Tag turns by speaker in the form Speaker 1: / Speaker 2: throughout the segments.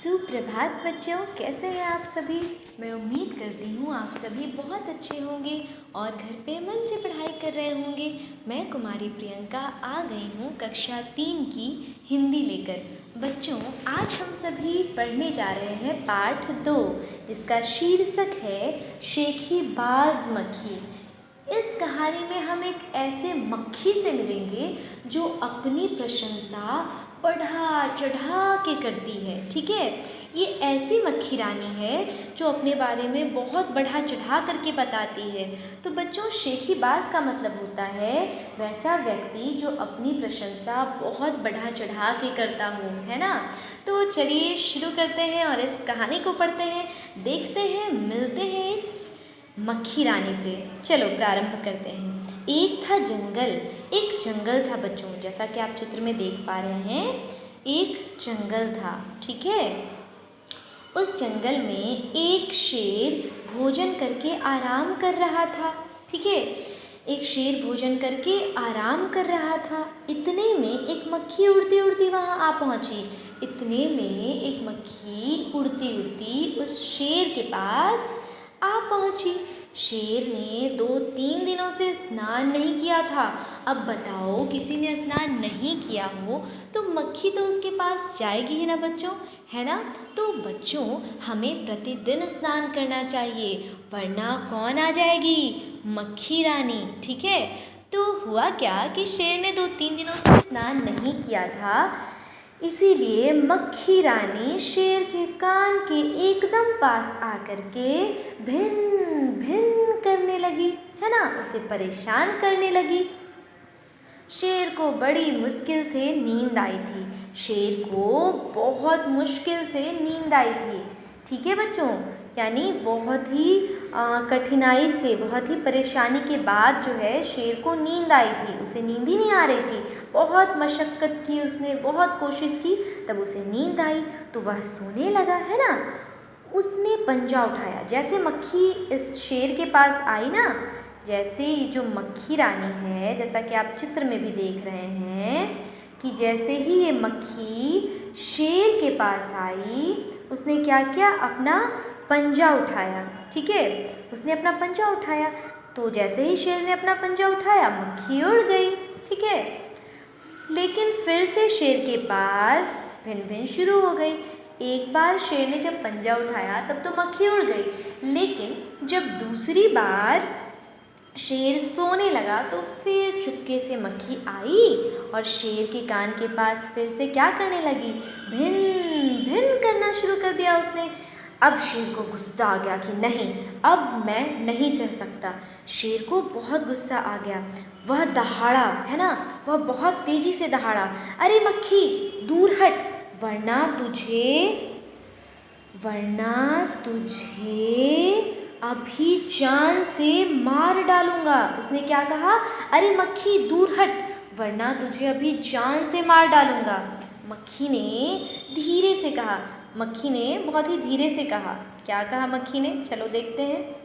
Speaker 1: सुप्रभात बच्चों, कैसे हैं आप सभी। मैं उम्मीद करती हूँ आप सभी बहुत अच्छे होंगे और घर पे मन से पढ़ाई कर रहे होंगे। मैं कुमारी प्रियंका आ गई हूँ कक्षा 3 की हिंदी लेकर। बच्चों, आज हम सभी पढ़ने जा रहे हैं पाठ 2, जिसका शीर्षक है शेखी बाज मक्खी। इस कहानी में हम एक ऐसे मक्खी से मिलेंगे जो अपनी प्रशंसा बढ़ा चढ़ा के करती है। ठीक है, ये ऐसी मक्खी रानी है जो अपने बारे में बहुत बढ़ा चढ़ा करके बताती है। तो बच्चों, शेखीबाज का मतलब होता है वैसा व्यक्ति जो अपनी प्रशंसा बहुत बढ़ा चढ़ा के करता हो, है ना। तो चलिए शुरू करते हैं और इस कहानी को पढ़ते हैं, देखते हैं, मिलते हैं इस मक्खी रानी से। चलो प्रारंभ करते हैं। एक जंगल था बच्चों, जैसा कि आप चित्र में देख पा रहे हैं। एक जंगल था, ठीक है। उस जंगल में एक शेर भोजन करके आराम कर रहा था, ठीक है। एक शेर भोजन करके आराम कर रहा था। इतने में एक मक्खी उड़ती उड़ती वहाँ आ पहुँची। इतने में एक मक्खी उड़ती उड़ती उस शेर के पास आ पहुँची। शेर ने 2-3 दिनों से स्नान नहीं किया था। अब बताओ, किसी ने स्नान नहीं किया हो तो मक्खी तो उसके पास जाएगी ही ना बच्चों, है ना। तो बच्चों, हमें प्रतिदिन स्नान करना चाहिए, वरना कौन आ जाएगी? मक्खी रानी, ठीक है। तो हुआ क्या कि शेर ने 2-3 दिनों से स्नान नहीं किया था, इसीलिए मक्खी रानी शेर के कान के एकदम पास आकर के भिन भिन करने लगी, है ना, उसे परेशान करने लगी। शेर को बड़ी मुश्किल से नींद आई थी। शेर को बहुत मुश्किल से नींद आई थी, ठीक है बच्चों। यानी बहुत ही कठिनाई से, बहुत ही परेशानी के बाद जो है शेर को नींद आई थी। उसे नींद ही नहीं आ रही थी, बहुत मशक्क़त की उसने, बहुत कोशिश की, तब उसे नींद आई तो वह सोने लगा, है ना। उसने पंजा उठाया। जैसे मक्खी इस शेर के पास आई ना, जैसे ये जो मक्खी रानी है, जैसा कि आप चित्र में भी देख रहे हैं कि जैसे ही ये मक्खी शेर के पास आई, उसने क्या किया? अपना पंजा उठाया, ठीक है। उसने अपना पंजा उठाया तो जैसे ही शेर ने अपना पंजा उठाया, मक्खी उड़ गई, ठीक है। लेकिन फिर से शेर के पास भिन भिन शुरू हो गई। एक बार शेर ने जब पंजा उठाया तब तो मक्खी उड़ गई, लेकिन जब दूसरी बार शेर सोने लगा तो फिर चुपके से मक्खी आई और शेर के कान के पास फिर से क्या करने लगी? भिन भिन करना शुरू कर दिया उसने। अब शेर को गुस्सा आ गया कि नहीं, अब मैं नहीं सह सकता। शेर को बहुत गुस्सा आ गया। वह दहाड़ा, है ना, वह बहुत तेज़ी से दहाड़ा। अरे मक्खी, दूर हट, वरना तुझे अभी जान से मार डालूंगा। उसने क्या कहा? अरे मक्खी, दूर हट, वरना तुझे अभी जान से मार डालूंगा। मक्खी ने धीरे से कहा। मक्खी ने बहुत ही धीरे से कहा। क्या कहा मक्खी ने? चलो देखते हैं।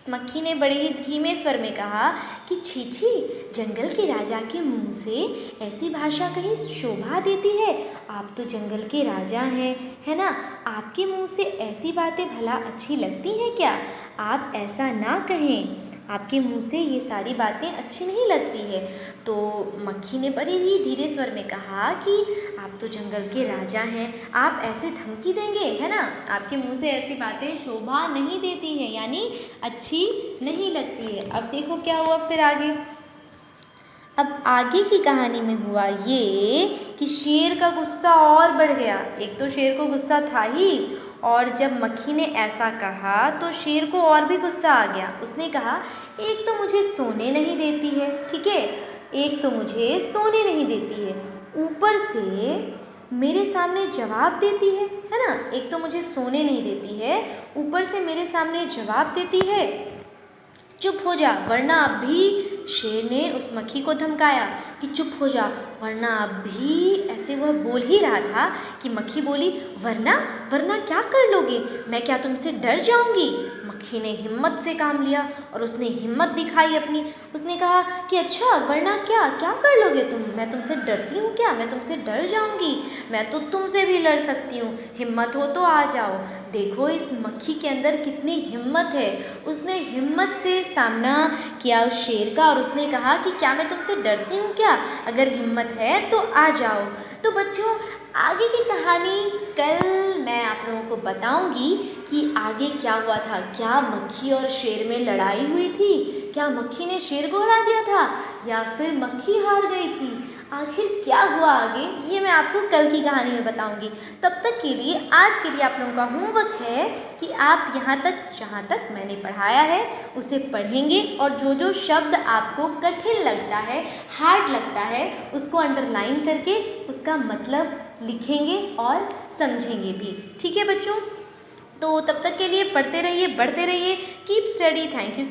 Speaker 1: मक्खी ने बड़े ही धीमे स्वर में कहा कि छी छी, जंगल के राजा के मुंह से ऐसी भाषा कहीं शोभा देती है? आप तो जंगल के राजा हैं, है ना। आपके मुंह से ऐसी बातें भला अच्छी लगती हैं क्या? आप ऐसा ना कहें, आपके मुंह से ये सारी बातें अच्छी नहीं लगती है। तो मक्खी ने बड़े ही धीरे स्वर में कहा कि आप तो जंगल के राजा हैं, आप ऐसे धमकी देंगे, है ना। आपके मुंह से ऐसी बातें शोभा नहीं देती हैं, यानी अच्छी नहीं लगती है। अब देखो क्या हुआ फिर आगे। अब आगे की कहानी में हुआ ये कि शेर का गुस्सा और बढ़ गया। एक तो शेर को गुस्सा था ही, और जब मक्खी ने ऐसा कहा तो शेर को और भी गुस्सा आ गया। उसने कहा, एक तो मुझे सोने नहीं देती है, ठीक है, एक तो मुझे सोने नहीं देती है, ऊपर से मेरे सामने जवाब देती है ना। एक तो मुझे सोने नहीं देती है, ऊपर से मेरे सामने जवाब देती है। चुप हो जा, वरना अभी शेर ने उस मक्खी को धमकाया कि चुप हो जा, वरना अभी ऐसे वह बोल ही रहा था कि मक्खी बोली, वरना वरना क्या कर लोगे, मैं क्या तुमसे डर जाऊंगी। मक्खी ने हिम्मत से काम लिया और उसने हिम्मत दिखाई अपनी। उसने कहा कि अच्छा वरना क्या क्या कर लोगे तुम, मैं तुमसे डरती हूँ क्या, मैं तुमसे डर जाऊंगी, मैं तो तुमसे भी लड़ सकती हूँ, हिम्मत हो तो आ जाओ। देखो इस मक्खी के अंदर कितनी हिम्मत है। उसने हिम्मत से सामना किया उस शेर का और उसने कहा कि क्या मैं तुमसे डरती हूँ क्या, अगर हिम्मत है तो आ जाओ। तो बच्चों आगे की कहानी कल मैं आप लोगों को बताऊंगी कि आगे क्या हुआ था। क्या मक्खी और शेर में लड़ाई हुई थी, क्या मक्खी ने शेर को हरा दिया था या फिर मक्खी हार गई थी, आखिर क्या हुआ आगे ये मैं आपको कल की कहानी में बताऊंगी। तब तक के लिए आज के लिए आप लोगों का होमवर्क है कि आप यहाँ तक जहाँ तक मैंने पढ़ाया है उसे पढ़ेंगे और जो जो शब्द आपको कठिन लगता है, हार्ड लगता है, उसको अंडरलाइन करके उसका मतलब लिखेंगे और समझेंगे भी। ठीक है बच्चों, तो तब तक के लिए पढ़ते रहिए, बढ़ते रहिए। Keep study. Thank you.